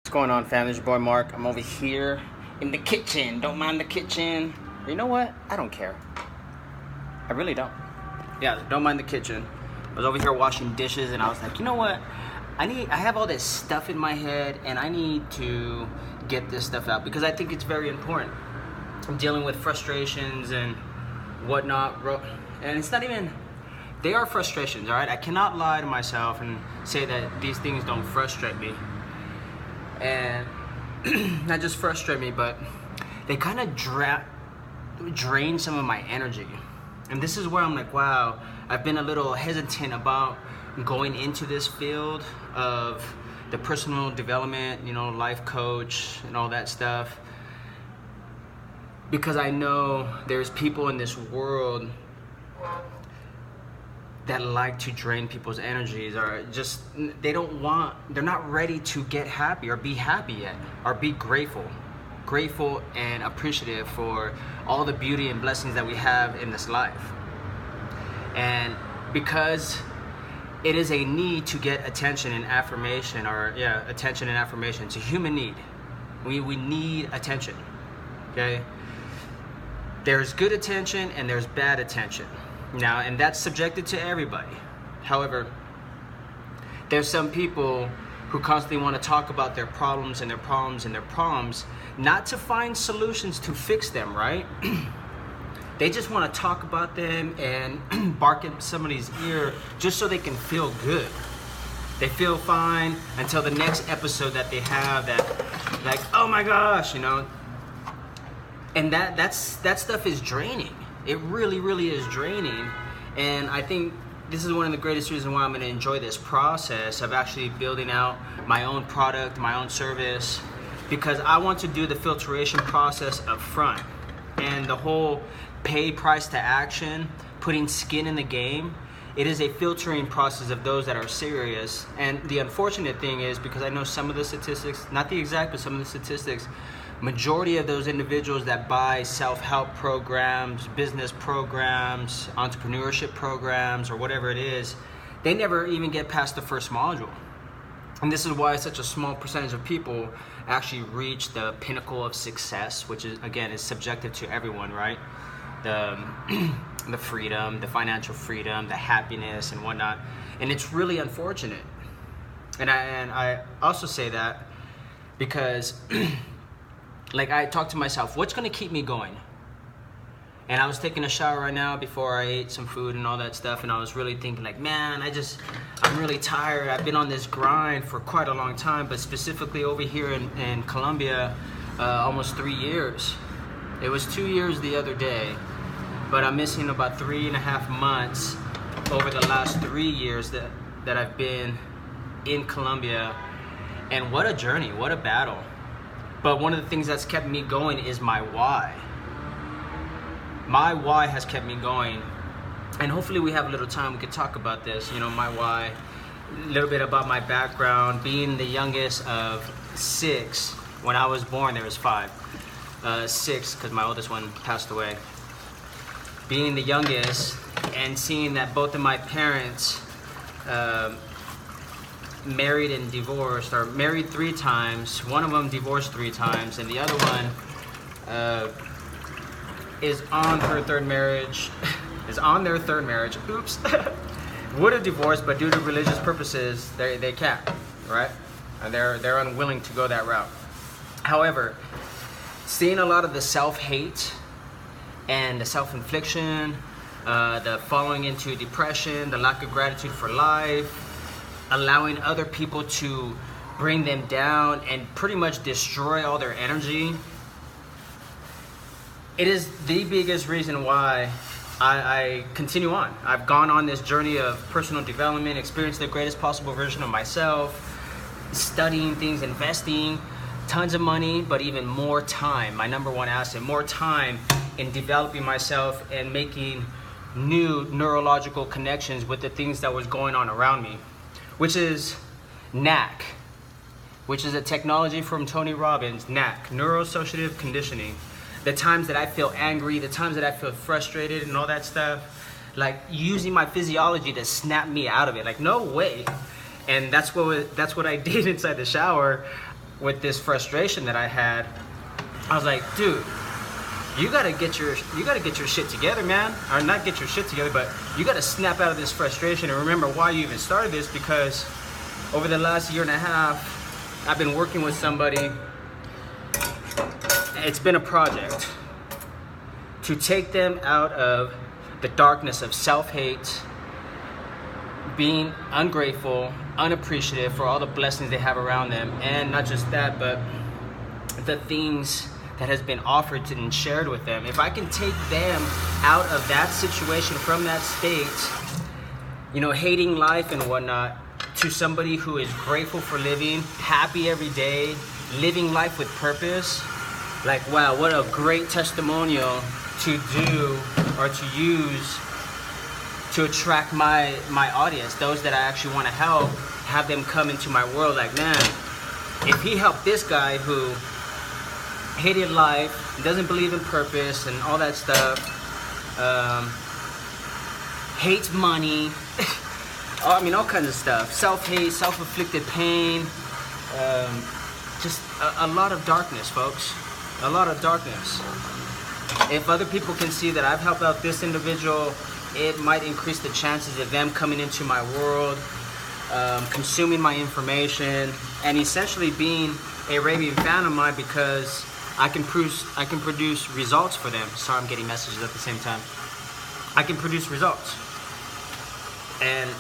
What's going on, family? It's your boy Mark. I'm over here in the kitchen. Don't mind the kitchen. You know what? I don't care. I really don't. Yeah, don't mind the kitchen. I was over here washing dishes and I was like, you know what? I have all this stuff in my head and I need to get this stuff out because I think it's very important. I'm dealing with frustrations and whatnot. And it's not even, they are frustrations, all right? I cannot lie to myself and say that these things don't frustrate me. And not just frustrate me, but they kind of drain some of my energy. And this is where I'm like, wow, I've been a little hesitant about going into this field of the personal development, life coach and all that stuff, because I know there's people in this world that like to drain people's energies, or just they're not ready to get happy or be happy yet, or be grateful and appreciative for all the beauty and blessings that we have in this life. And because it is a need to get attention and affirmation, it's a human need. We need attention, okay? There's good attention and there's bad attention. Now, and that's subjected to everybody. However, there's some people who constantly want to talk about their problems and their problems and their problems, not to find solutions to fix them, right? They just want to talk about them and bark in somebody's ear just so they can feel good. They feel fine until the next episode that they have that, like, oh my gosh, And that stuff is draining. It really, really is draining. And I think this is one of the greatest reasons why I'm going to enjoy this process of actually building out my own product, my own service, because I want to do the filtration process up front. And the whole pay price to action, putting skin in the game, it is a filtering process of those that are serious. And the unfortunate thing is, because I know some of the statistics, not the exact, but some of the statistics, majority of those individuals that buy self-help programs, business programs, entrepreneurship programs, or whatever it is, they never even get past the first module. And this is why such a small percentage of people actually reach the pinnacle of success, which is, again, is subjective to everyone, right? The freedom, the financial freedom, the happiness and whatnot. And it's really unfortunate. And I also say that because like, I talk to myself, what's going to keep me going? And I was taking a shower right now before I ate some food and all that stuff, and I was really thinking, like, man, I'm really tired. I've been on this grind for quite a long time, but specifically over here in Colombia, almost 3 years. It was 2 years the other day, but I'm missing about 3.5 months over the last 3 years that I've been in Colombia. And what a journey, what a battle. But one of the things that's kept me going is my why. My why has kept me going. And hopefully we have a little time, we could talk about this, my why, a little bit about my background. Being the youngest of 6, when I was born there was 5. 6, because my oldest one passed away. Being the youngest and seeing that both of my parents married and divorced, or married 3 times, one of them divorced 3 times, and the other one is on her 3rd marriage, their 3rd marriage, oops, would have divorced, but due to religious purposes, they can't, right? And they're unwilling to go that route. However, seeing a lot of the self-hate and the self-infliction, the falling into depression, the lack of gratitude for life, allowing other people to bring them down and pretty much destroy all their energy. It is the biggest reason why I continue on. I've gone on this journey of personal development, experiencing the greatest possible version of myself, studying things, investing tons of money, but even more time, my number one asset, more time in developing myself and making new neurological connections with the things that was going on around me, which is NAC, which is a technology from Tony Robbins, NAC, Neuro-Associative Conditioning. The times that I feel angry, the times that I feel frustrated and all that stuff, like using my physiology to snap me out of it, like no way. And that's what I did inside the shower. with this frustration that I had, I was like, dude, you gotta get your shit together, man. Or not get your shit together, but you gotta snap out of this frustration and remember why you even started this, because over the last year and a half, I've been working with somebody. It's been a project to take them out of the darkness of self-hate, being ungrateful, unappreciative for all the blessings they have around them, and not just that, but the things that has been offered and shared with them. If I can take them out of that situation, from that state, you know, hating life and whatnot, to somebody who is grateful for living, happy every day, living life with purpose, like, wow, what a great testimonial to do or to use to attract my audience, those that I actually want to help, have them come into my world. Like, man, if he helped this guy who hated life, doesn't believe in purpose and all that stuff, hates money, I mean, all kinds of stuff, self-hate, self-inflicted pain, just a lot of darkness, folks, a lot of darkness. If other people can see that I've helped out this individual, it might increase the chances of them coming into my world, consuming my information, and essentially being a raving fan of mine, because I can produce results for them. Sorry, I'm getting messages at the same time. I can produce results. And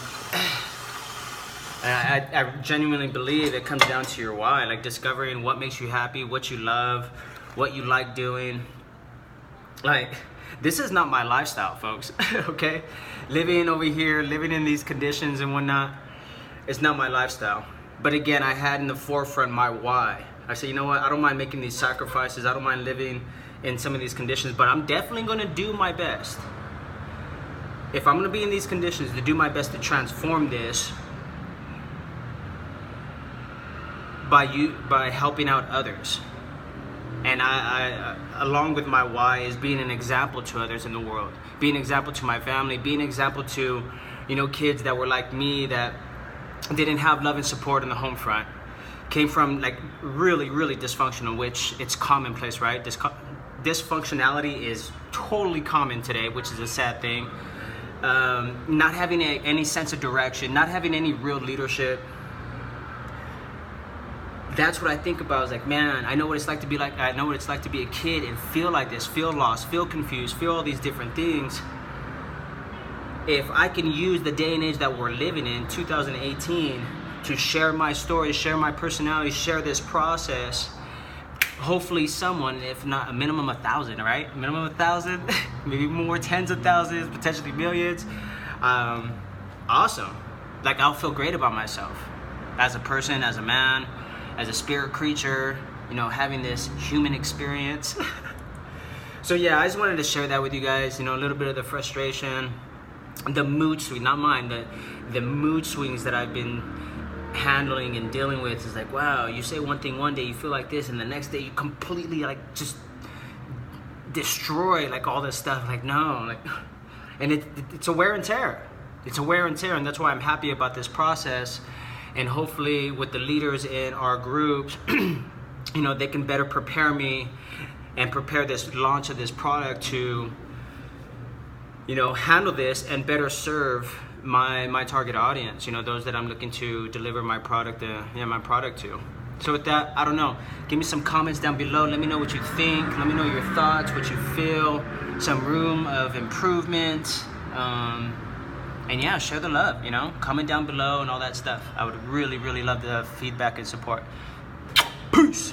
I genuinely believe it comes down to your why, like discovering what makes you happy, what you love, what you like doing. Like, this is not my lifestyle, folks, okay? Living over here, living in these conditions and whatnot, it's not my lifestyle. But again, I had in the forefront my why. I said, you know what, I don't mind making these sacrifices, I don't mind living in some of these conditions, but I'm definitely gonna do my best. If I'm gonna be in these conditions, to do my best to transform this by helping out others. And I along with my why, is being an example to others in the world, being an example to my family, being an example to, you know, kids that were like me, that didn't have love and support in the home front, came from like really, really dysfunctional, which it's commonplace, right? Dysfunctionality is totally common today, which is a sad thing. Not having any sense of direction, not having any real leadership. That's what I think about. Is like, man, I know what it's like to be like, I know what it's like to be a kid and feel like this, feel lost, feel confused, feel all these different things. If I can use the day and age that we're living in, 2018, to share my story, share my personality, share this process, hopefully someone, if not a minimum 1,000, right? Minimum 1,000, maybe more, tens of thousands, potentially millions. Awesome. Like, I'll feel great about myself as a person, as a man, as a spirit creature, you know, having this human experience. So yeah, I just wanted to share that with you guys, you know, a little bit of the frustration, the mood swing, not mine, the mood swings that I've been handling and dealing with. Is like, wow, you say one thing one day, you feel like this, and the next day you completely like just destroy like all this stuff. Like, no, like, and it's a wear and tear. It's a wear and tear, and that's why I'm happy about this process. And hopefully with the leaders in our groups, you know, they can better prepare me and prepare this launch of this product to, you know, handle this and better serve my target audience, you know, those that I'm looking to deliver my product to. So with that, I don't know, give me some comments down below. Let me know what you think. Let me know your thoughts, what you feel, some room of improvement. And yeah, share the love, you know, comment down below and all that stuff. I would really, really love the feedback and support. Peace.